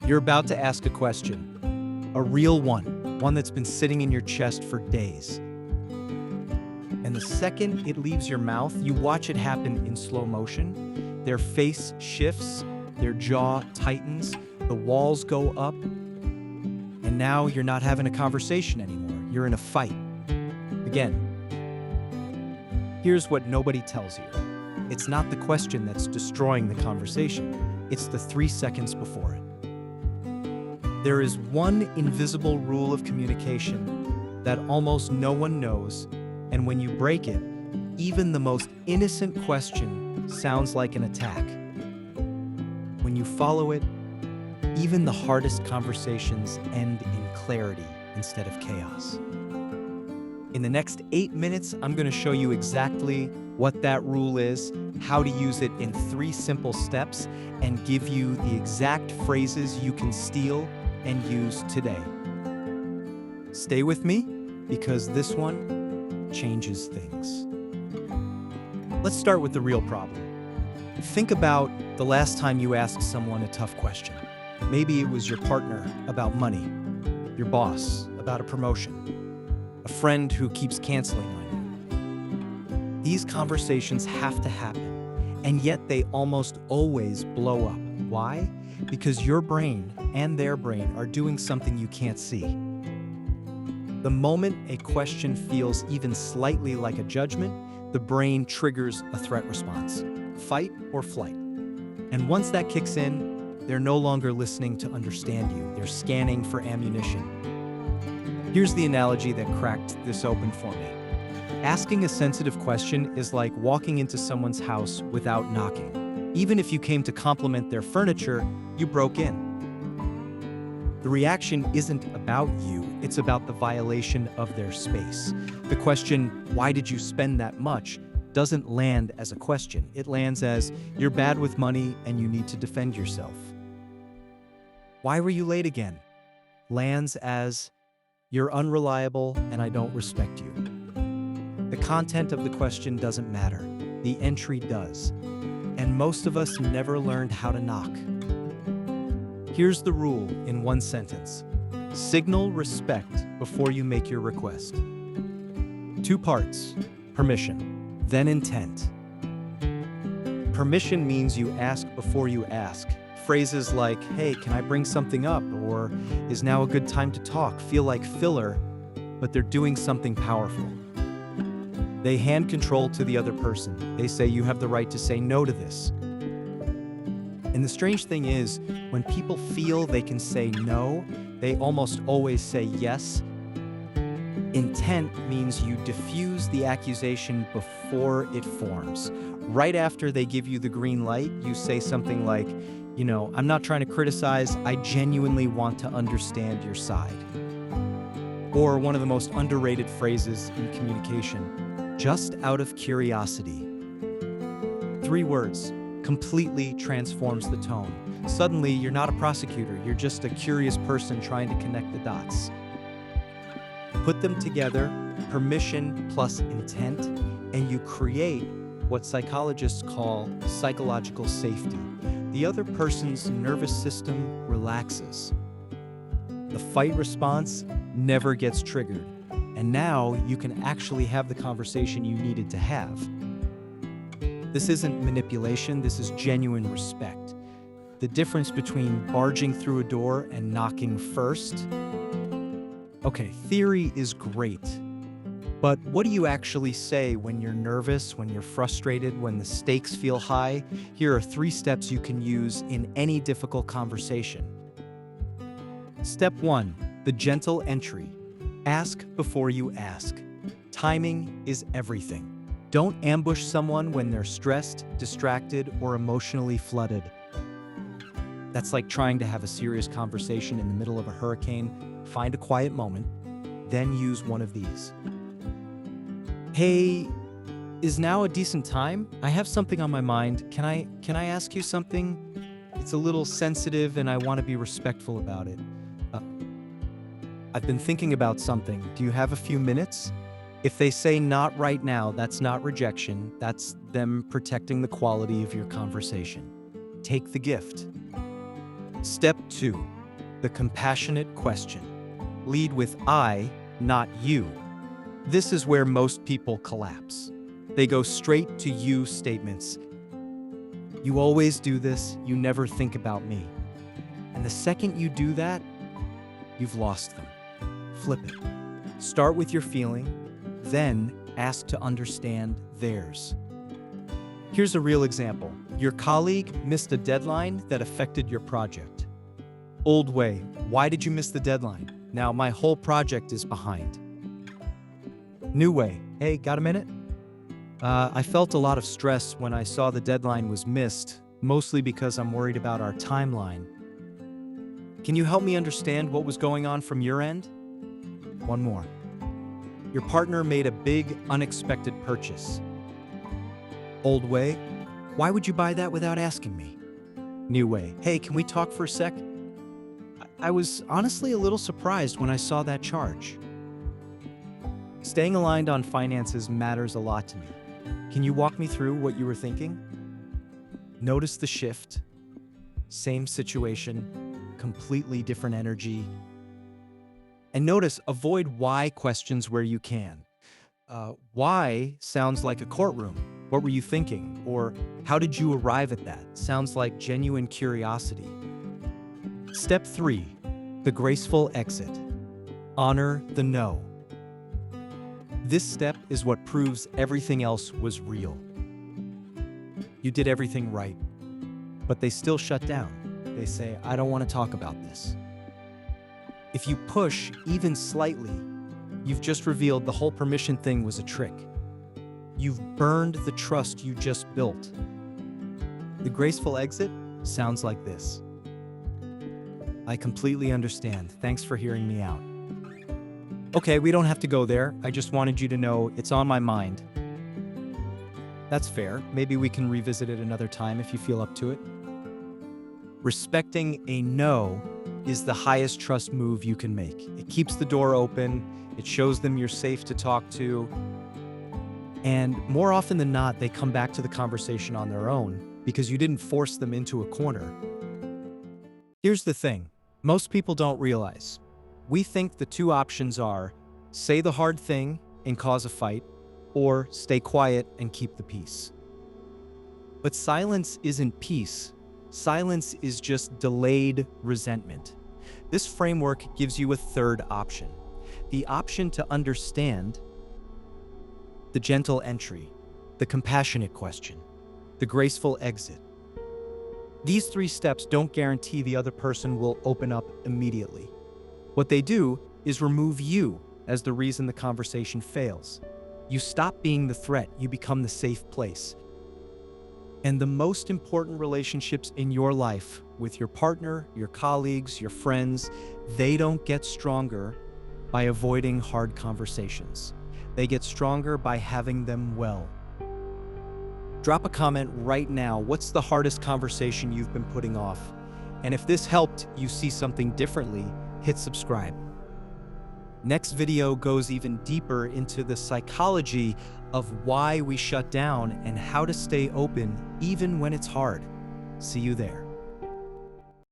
You're about to ask a question, a real one that's been sitting in your chest for days. And the second it leaves your mouth, you watch it happen in slow motion. Their face shifts, their jaw tightens, the walls go up, and now you're not having a conversation anymore. You're in a fight. Again, here's what nobody tells you. It's not the question that's destroying the conversation. It's the 3 seconds before it. There is one invisible rule of communication that almost no one knows, and when you break it, even the most innocent question sounds like an attack. When you follow it, even the hardest conversations end in clarity instead of chaos. In the next 8 minutes, I'm going to show you exactly what that rule is, how to use it in 3 simple steps, and give you the exact phrases you can steal and use today. Stay with me, because this one changes things. Let's start with the real problem. Think about the last time you asked someone a tough question. Maybe it was your partner about money, your boss about a promotion, a friend who keeps canceling on you. These conversations have to happen, and yet they almost always blow up. Why? Because your brain and their brain are doing something you can't see. The moment a question feels even slightly like a judgment, the brain triggers a threat response, fight or flight. And once that kicks in, they're no longer listening to understand you. They're scanning for ammunition. Here's the analogy that cracked this open for me. Asking a sensitive question is like walking into someone's house without knocking. Even if you came to compliment their furniture, you broke in. The reaction isn't about you, it's about the violation of their space. The question, why did you spend that much, doesn't land as a question. It lands as, you're bad with money and you need to defend yourself. Why were you late again? Lands as, you're unreliable and I don't respect you. The content of the question doesn't matter. The entry does. And most of us never learned how to knock. Here's the rule in 1 sentence. Signal respect before you make your request. 2 parts, permission, then intent. Permission means you ask before you ask. Phrases like, hey, can I bring something up? Or, is now a good time to talk? Feel like filler, but they're doing something powerful. They hand control to the other person. They say you have the right to say no to this. And the strange thing is, when people feel they can say no, they almost always say yes. Intent means you diffuse the accusation before it forms. Right after they give you the green light, you say something like, I'm not trying to criticize, I genuinely want to understand your side. Or one of the most underrated phrases in communication, just out of curiosity. 3 words, completely transforms the tone. Suddenly, you're not a prosecutor, you're just a curious person trying to connect the dots. Put them together, permission plus intent, and you create what psychologists call psychological safety. The other person's nervous system relaxes. The fight response never gets triggered. And now you can actually have the conversation you needed to have. This isn't manipulation, this is genuine respect. The difference between barging through a door and knocking first. Okay, theory is great, but what do you actually say when you're nervous, when you're frustrated, when the stakes feel high? Here are 3 steps you can use in any difficult conversation. Step 1, the gentle entry. Ask before you ask. Timing is everything. Don't ambush someone when they're stressed, distracted, or emotionally flooded. That's like trying to have a serious conversation in the middle of a hurricane. Find a quiet moment, then use one of these. Hey, is now a decent time? I have something on my mind. Can I ask you something? It's a little sensitive and I want to be respectful about it. I've been thinking about something. Do you have a few minutes? If they say not right now, that's not rejection. That's them protecting the quality of your conversation. Take the gift. Step 2, the compassionate question. Lead with I, not you. This is where most people collapse. They go straight to you statements. You always do this, you never think about me. And the second you do that, you've lost them. Flip it. Start with your feeling, then ask to understand theirs. Here's a real example. Your colleague missed a deadline that affected your project. Old way, why did you miss the deadline? Now my whole project is behind. New way, hey, got a minute? I felt a lot of stress when I saw the deadline was missed, mostly because I'm worried about our timeline. Can you help me understand what was going on from your end? One more. Your partner made a big, unexpected purchase. Old way, why would you buy that without asking me? New way, hey, can we talk for a sec? I was honestly a little surprised when I saw that charge. Staying aligned on finances matters a lot to me. Can you walk me through what you were thinking? Notice the shift. Same situation, completely different energy. And notice, avoid why questions where you can. Why sounds like a courtroom. What were you thinking? Or how did you arrive at that? Sounds like genuine curiosity. Step 3, the graceful exit. Honor the no. This step is what proves everything else was real. You did everything right, but they still shut down. They say, I don't want to talk about this. If you push even slightly, you've just revealed the whole permission thing was a trick. You've burned the trust you just built. The graceful exit sounds like this. I completely understand. Thanks for hearing me out. Okay, we don't have to go there. I just wanted you to know it's on my mind. That's fair. Maybe we can revisit it another time if you feel up to it. Respecting a no is the highest trust move you can make. It keeps the door open. It shows them you're safe to talk to. And more often than not, they come back to the conversation on their own because you didn't force them into a corner. Here's the thing. Most people don't realize. We think the two options are say the hard thing and cause a fight, or stay quiet and keep the peace. But silence isn't peace. Silence is just delayed resentment. This framework gives you a third option. The option to understand, the gentle entry, the compassionate question, the graceful exit. These 3 steps don't guarantee the other person will open up immediately. What they do is remove you as the reason the conversation fails. You stop being the threat, you become the safe place. And the most important relationships in your life, with your partner, your colleagues, your friends, they don't get stronger by avoiding hard conversations. They get stronger by having them well. Drop a comment right now. What's the hardest conversation you've been putting off? And if this helped you see something differently, hit subscribe. Next video goes even deeper into the psychology of why we shut down and how to stay open even when it's hard. See you there.